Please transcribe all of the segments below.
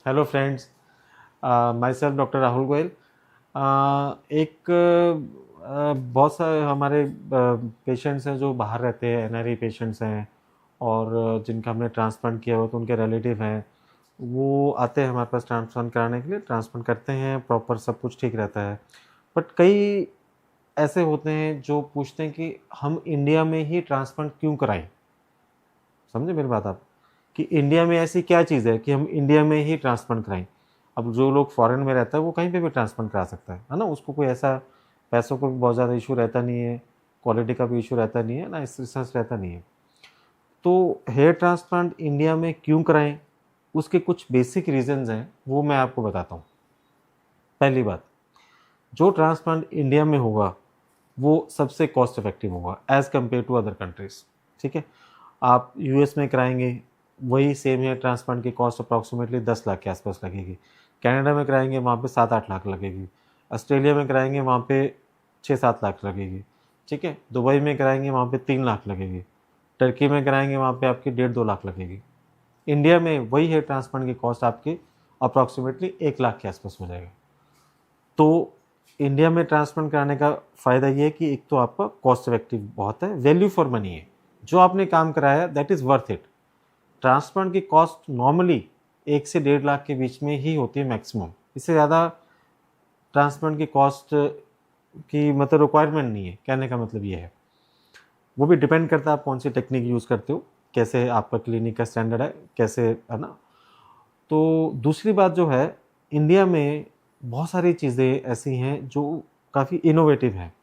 Hello friends, my self doctor Rahul Goyal. एक बहुत सारे हमारे पेशेंट्स हैं जो बाहर रहते हैं, एनआरई पेशेंट्स हैं और जिनका हमने ट्रांसप्लांट किया हो तो उनके रिलेटिव हैं। वो आते हैं हमारे पास ट्रांसप्लांट कराने के लिए, ट्रांसप्लांट करते हैं, प्रॉपर सब कुछ ठीक रहता है। बट कई ऐसे होते हैं जो पूछते हैं कि हम इंडिया में ही ट्रांसप्लांट क्यों कराएं। समझे मेरी बात आप? कि इंडिया में ऐसी क्या चीज़ है कि हम इंडिया में ही ट्रांसप्लांट कराएं। अब जो लोग फॉरेन में रहता है वो कहीं पे भी ट्रांसप्लांट करा सकता है ना, उसको कोई ऐसा पैसों को भी बहुत ज़्यादा इशू रहता नहीं है, क्वालिटी का भी इशू रहता नहीं है ना, रिसर्च रहता नहीं है। तो हेयर ट्रांसप्लांट इंडिया में क्यों कराएं, उसके कुछ बेसिक रीजंस हैं, वो मैं आपको बताता हूँ। पहली बात, जो ट्रांसप्लांट इंडिया में होगा वो सबसे कॉस्ट इफेक्टिव होगा as compare to other countries. ठीक है, आप यूएस में कराएंगे वही सेम हेयर ट्रांसप्लांट की कॉस्ट अप्रॉक्सीमेटली 10 लाख के आसपास लगेगी। कनाडा में कराएंगे वहाँ पे 7-8 लाख लगेगी। ऑस्ट्रेलिया में कराएंगे वहाँ पे 6-7 लाख लगेगी। ठीक है, दुबई में कराएंगे वहाँ पे 3 लाख लगेगी। टर्की में कराएंगे वहाँ पे आपकी 1.5-2 लाख लगेगी। इंडिया में वही हेयर ट्रांसप्लांट की कॉस्ट आपकी अप्रॉक्सीमेटली 1 लाख के आसपास हो जाएगा। तो इंडिया में ट्रांसप्लांट कराने का फ़ायदा ये है कि एक तो आपका कॉस्ट इफेक्टिव बहुत है, वैल्यू फॉर मनी है। जो आपने काम कराया that is worth it. Transplant की कॉस्ट नॉर्मली 1 से 1.5 लाख के बीच में ही होती है मैक्सिमम। इससे ज़्यादा ट्रांसप्लांट की कॉस्ट की मतलब रिक्वायरमेंट नहीं है, कहने का मतलब ये है। वो भी डिपेंड करता है आप कौन सी टेक्निक यूज़ करते हो, कैसे आपका क्लिनिक का स्टैंडर्ड है, कैसे, है ना। तो दूसरी बात जो है, इंडिया में बहुत सारी चीज़ें ऐसी हैं जो काफ़ी इनोवेटिव हैं।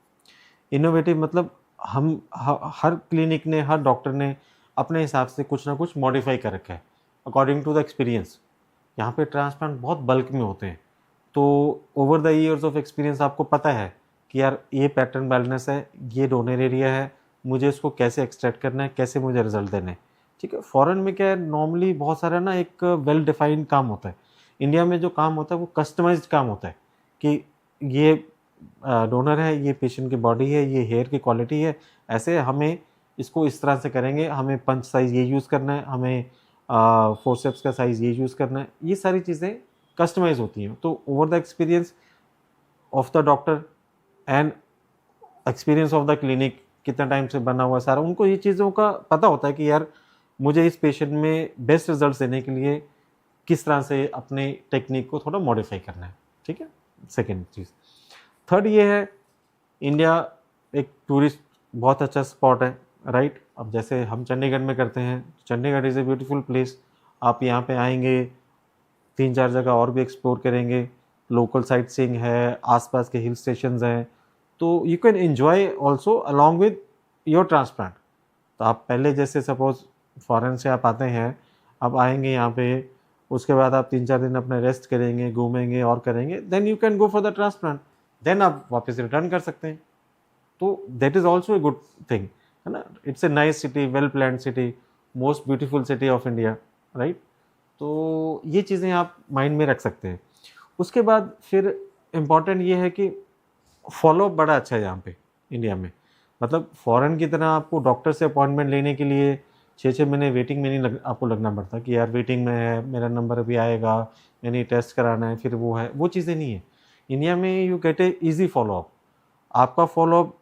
इनोवेटिव मतलब हर क्लिनिक ने, हर डॉक्टर ने अपने हिसाब से कुछ ना कुछ मॉडिफाई कर रखा है अकॉर्डिंग टू द एक्सपीरियंस। यहाँ पे ट्रांसप्लांट बहुत बल्क में होते हैं, तो over the years of experience आपको पता है कि यार ये पैटर्न बैलेंस है, ये डोनर एरिया है, मुझे इसको कैसे एक्सट्रैक्ट करना है, कैसे मुझे रिजल्ट देने हैं। ठीक है, फॉरेन में क्या है, नॉर्मली बहुत सारा ना एक वेल डिफाइंड काम होता है। इंडिया में जो काम होता है वो कस्टमाइज्ड काम होता है कि ये डोनर है, ये पेशेंट की बॉडी है, ये हेयर की क्वालिटी है, ऐसे हमें इसको इस तरह से करेंगे, हमें पंच साइज़ ये यूज़ करना है, हमें फोर्सेप्स का साइज़ ये यूज़ करना है। ये सारी चीज़ें कस्टमाइज़ होती हैं। तो over the experience of the doctor and experience of the clinic, कितना टाइम से बना हुआ सारा, उनको ये चीज़ों का पता होता है कि यार मुझे इस पेशेंट में बेस्ट रिजल्ट देने के लिए किस तरह से अपने टेक्निक को थोड़ा मॉडिफाई करना है। ठीक है, सेकेंड चीज़। थर्ड ये है, इंडिया एक टूरिस्ट बहुत अच्छा स्पॉट है, राइट। अब जैसे हम चंडीगढ़ में करते हैं, Chandigarh is a beautiful place. आप यहाँ पे आएंगे, 3-4 जगह और भी एक्सप्लोर करेंगे, लोकल साइट सीइंग है, आसपास के हिल स्टेशंस हैं, तो you can enjoy also along with your transplant. तो आप पहले जैसे सपोज फॉरेन से आप आते हैं, आप आएंगे यहाँ पे, उसके बाद आप 3-4 दिन अपने रेस्ट करेंगे, घूमेंगे और करेंगे, then you can go for the transplant, then आप वापस रिटर्न कर सकते हैं। तो that is also a good thing, है ना। It's a nice city, well planned city, most beautiful city of India, right. तो ये चीज़ें आप माइंड में रख सकते हैं। उसके बाद फिर इम्पॉर्टेंट ये है कि फॉलोअप बड़ा अच्छा है यहाँ पे इंडिया में। मतलब फ़ॉरेन की तरह आपको डॉक्टर से अपॉइंटमेंट लेने के लिए 6-6 महीने वेटिंग में नहीं आपको लगना पड़ता कि यार वेटिंग में है, मेरा नंबर अभी आएगा, मैंने टेस्ट कराना है, फिर वो है, वो चीज़ें नहीं है। इंडिया में you get A easy follow up. आपका फॉलोअप,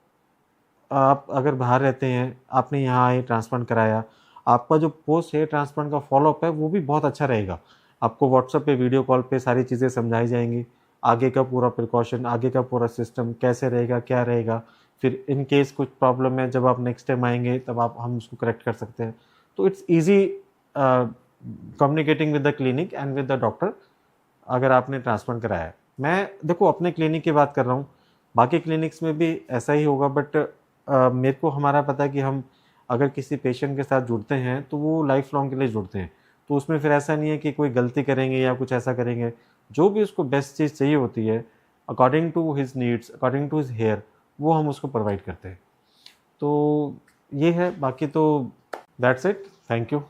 आप अगर बाहर रहते हैं, आपने यहाँ आए ट्रांसप्लांट कराया, आपका जो पोस्ट हेयर ट्रांसप्लांट का फॉलोअप है वो भी बहुत अच्छा रहेगा। आपको व्हाट्सएप पे, वीडियो कॉल पे सारी चीज़ें समझाई जाएंगी, आगे का पूरा प्रिकॉशन, आगे का पूरा सिस्टम कैसे रहेगा, क्या रहेगा। फिर इन केस कुछ प्रॉब्लम है, जब आप नेक्स्ट टाइम आएंगे तब हम उसको करेक्ट कर सकते हैं। तो it's easy communicating with the clinic and with the doctor अगर आपने ट्रांसप्लांट कराया है। मैं देखो अपने क्लिनिक की बात कर रहा हूँ, बाकी क्लिनिक्स में भी ऐसा ही होगा, बट मेरे को हमारा पता है कि हम अगर किसी पेशेंट के साथ जुड़ते हैं तो वो लाइफ लॉन्ग के लिए जुड़ते हैं। तो उसमें फिर ऐसा नहीं है कि कोई गलती करेंगे या कुछ ऐसा करेंगे, जो भी उसको बेस्ट चीज़ चाहिए होती है according to his needs, according to his hair, वो हम उसको प्रोवाइड करते हैं। तो ये है, बाकी तो दैट्स इट, थैंक यू।